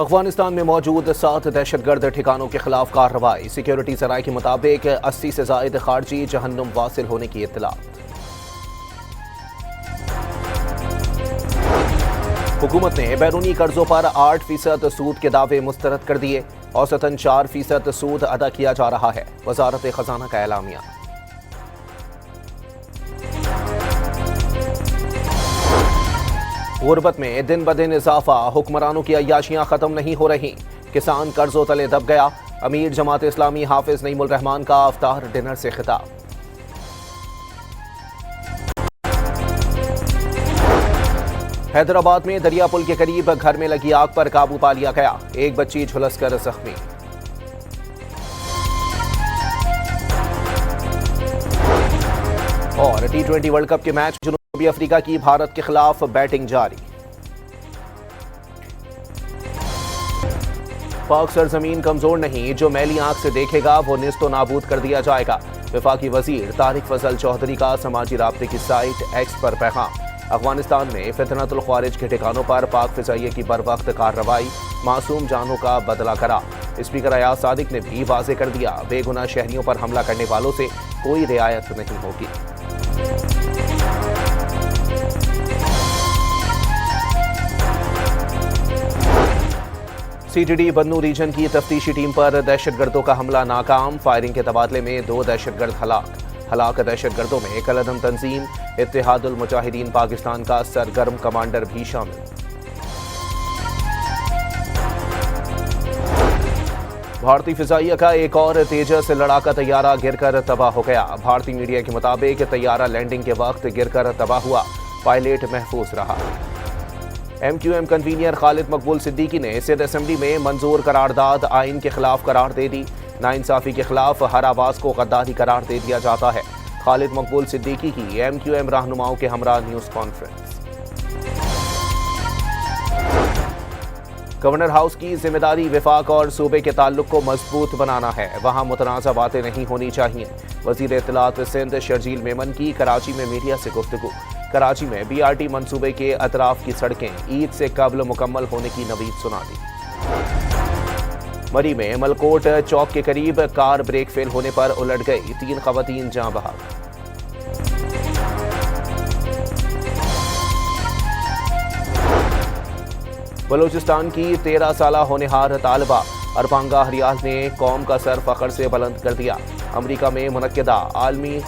अफगानिस्तान में मौजूद 7 दहशतगर्द ठिकानों के खिलाफ कार्रवाई। सिक्योरिटी सराय के मुताबिक 80 से जायद खारजी जहन्नुम वासिल होने की इत्तला। हुकूमत ने बैरूनी कर्जों पर 8% सूद के दावे मुस्तरद कर दिए। औसतन 4% सूद अदा किया जा रहा है। वजारत खजाना का एलामिया। गुर्बत में दिन ब दिन इजाफा, हुक्मरानों की अय्याशियां खत्म नहीं हो रही। किसान कर्जों तले दब गया। अमीर जमात इस्लामी हाफिज नईमुल रहमान का अफ्तार डिनर से खिताब। हैदराबाद में दरिया पुल के करीब घर में लगी आग पर काबू पा लिया गया। एक बच्ची झुलसकर जख्मी। और T20 वर्ल्ड कप के मैच जनूबी अफ्रीका की भारत के खिलाफ बैटिंग जारी। पाक सरजमीन कमजोर नहीं, जो मैली आंख से देखेगा वो निस्तो नाबूद कर दिया जाएगा। वफाकी वजीर तारिक फजल चौधरी का समाजी राब्ते की साइट एक्स पर पैगाम। अफगानिस्तान में फितनतुल ख्वारिज के ठिकानों पर पाक फिजाइये की बरवक्त कार्रवाई, मासूम जानों का बदला करा। स्पीकर अयाज सादिक ने भी वाजे कर दिया, बेगुनाह शहरियों पर हमला करने वालों से कोई रियायत नहीं होगी। CTD बन्नू रीजन की तफ्तीशी टीम पर दहशतगर्दों का हमला नाकाम। फायरिंग के तबादले में 2 दहशतगर्द हलाक दहशतगर्दों में कलअदम तंजीम इत्तेहादुल मुजाहिदीन पाकिस्तान का सरगर्म कमांडर भी शामिल। भारतीय फिजाइया का एक और तेजस लड़ाका तैयारा गिरकर तबाह हो गया। भारतीय मीडिया के मुताबिक तैयारा लैंडिंग के वक्त गिरकर तबाह हुआ। पायलट महफूज रहा। MQM कन्वीनियर खालिद मकबूल सिद्दीकी ने सिंध असेंबली में मंजूर करारदाद आइन के खिलाफ करार दे दी। नाइंसाफी के खिलाफ हर आवाज को गद्दारी करार दे दिया जाता है। खालिद मकबूल सिद्दीकी की MQM रहनुमाओं के हमरा न्यूज कॉन्फ्रेंस। गवर्नर हाउस की जिम्मेदारी विफाक और सूबे के ताल्लुक को मजबूत बनाना है। वहां मुतनाज़ा बातें नहीं होनी चाहिए। वजीर इत्तलात सिंध शर्जील मेमन की कराची में मीडिया से गुफ्तगू। कराची में BRT मंसूबे के अतराफ की सड़कें ईद से कबल मुकम्मल होने की नवीद सुना दी। मरी में मलकोट चौक के करीब कार ब्रेक फेल होने पर उलट गई। 3 खवातीन जाँ बहक। बलूचिस्तान की 13 साला होनहार तालिबा अरबांगा हरियाल ने कौम का सर फखर से बुलंद कर दिया। अमरीका में मुनक्किदा आलमी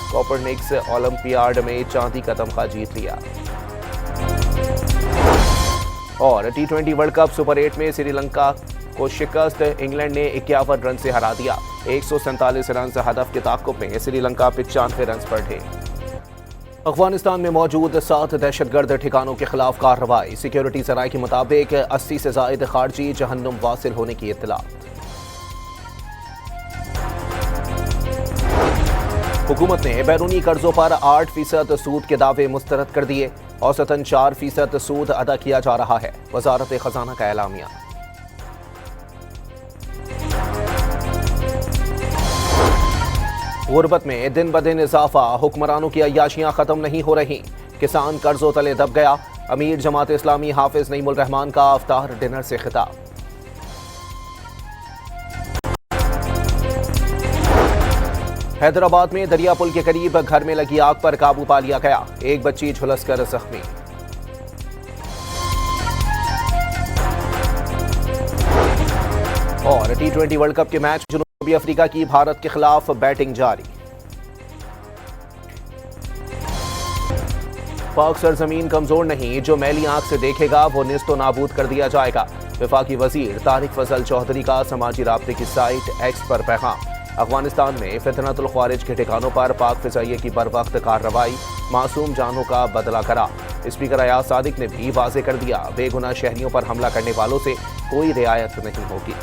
कोपरनिक्स ओलंपियाड में चांदी का तमगा जीत लिया। और T20 वर्ल्ड कप सुपर 8 में श्रीलंका को शिकस्त। इंग्लैंड ने 51 रन से हरा दिया। 147 रन से हदफ के ताक़ुब में श्रीलंका 95 रन पर ढे। अफगानिस्तान में मौजूद 7 दहशतगर्द ठिकानों के खिलाफ कार्रवाई। सिक्योरिटी सराय के मुताबिक 80 से जायद खारजी जहन्नुम वासिल होने की इत्तला। हुकूमत ने बैरूनी कर्जों पर 8% सूद के दावे मुस्तरद कर दिए। औसतन 4% सूद अदा किया जा रहा है। वजारत खजाना का एलामिया। गुर्बत में दिन ब दिन इजाफा, हुक्मरानों की अय्याशियां खत्म नहीं हो रही। किसान कर्जों तले दब गया। अमीर जमात इस्लामी हाफिज नईमुल रहमान का अफ्तार डिनर से खिताब। हैदराबाद में दरिया पुल के करीब घर में लगी आग पर काबू पा लिया गया। एक बच्ची झुलसकर जख्मी। और T20 वर्ल्ड कप के मैच जनूबी अफ्रीका की भारत के खिलाफ बैटिंग जारी। पाक सरजमीन कमजोर नहीं, जो मैली आंख से देखेगा वो निस्तो नाबूद कर दिया जाएगा। वफाकी वजीर तारिक फजल चौधरी का समाजी राब्ते की साइट एक्स पर पैगाम। अफगानिस्तान में फितनतुल ख्वारिज के ठिकानों पर पाक फिजाइये की बरवक्त कार्रवाई, मासूम जानों का बदला करा। स्पीकर अयाज सादिक ने भी वाजे कर दिया, बेगुनाह शहरियों पर हमला करने वालों से कोई रियायत नहीं होगी।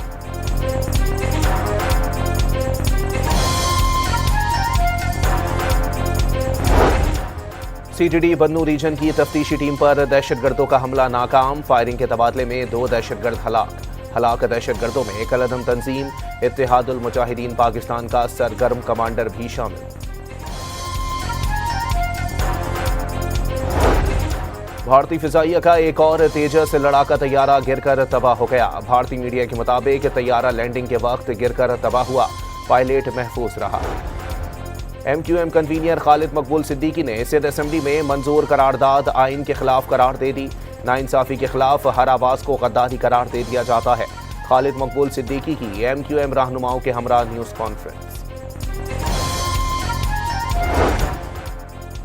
CTD बन्नू रीजन की तफ्तीशी टीम पर दहशतगर्दों का हमला नाकाम। फायरिंग के तबादले में 2 दहशतगर्द हलाक दहशतगर्दों में कलअदम तंजीम इत्तेहादुल मुजाहिदीन पाकिस्तान का सरगर्म कमांडर भी शामिल। भारतीय फिजाइया का एक और तेजस लड़ाका तैयारा गिरकर तबाह हो गया। भारतीय मीडिया के मुताबिक तैयारा लैंडिंग के वक्त गिरकर तबाह हुआ, पायलट महफूज रहा। एमक्यूएम कन्वीनर खालिद मकबूल सिद्दीकी ने सिंध असेंबली में मंजूर करारदाद आइन के खिलाफ करार दे दी। नाइंसाफी के खिलाफ हर आवाज को गद्दारी करार दे दिया जाता है। खालिद मकबूल सिद्दीकी की एमक्यूएम रहनुमाओं के हमरा न्यूज कॉन्फ्रेंस।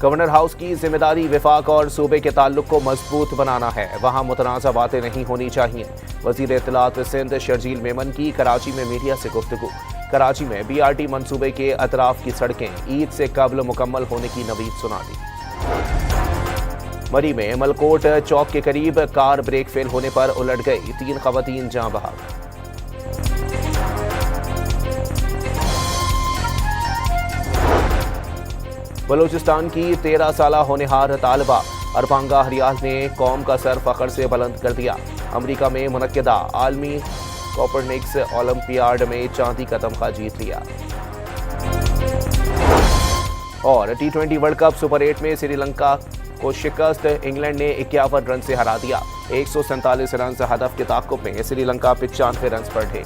गवर्नर हाउस की जिम्मेदारी विफाक और सूबे के ताल्लुक को मजबूत बनाना है, वहां मुतनाज़ा बातें नहीं होनी चाहिए। वजीर इत्तलात सिंध शर्जील मेमन की कराची में मीडिया से गुफ्तगू। कराची में बीआरटी मंसूबे के अतराफ की सड़कें ईद से कबल मुकम्मल होने की नवीद सुना दी। मरी में मलकोट चौक के करीब कार ब्रेक फेल होने पर उलट गई, 3 खवातीन जाँ बहक। बलूचिस्तान की 13 साला होनहार तालिबा अरबांगा हरियाल ने कौम का सर फख्र से बुलंद कर दिया। अमेरिका में मुनक्किदा आलमी कोपरनिक्स ओलंपियाड में चांदी का तमगा जीत लिया। और T20 वर्ल्ड कप सुपर 8 में श्रीलंका को शिकस्त, इंग्लैंड ने 51 रन से हरा दिया। 147 रन हदफ के ताक़ुब में श्रीलंका 95 रन पर थे।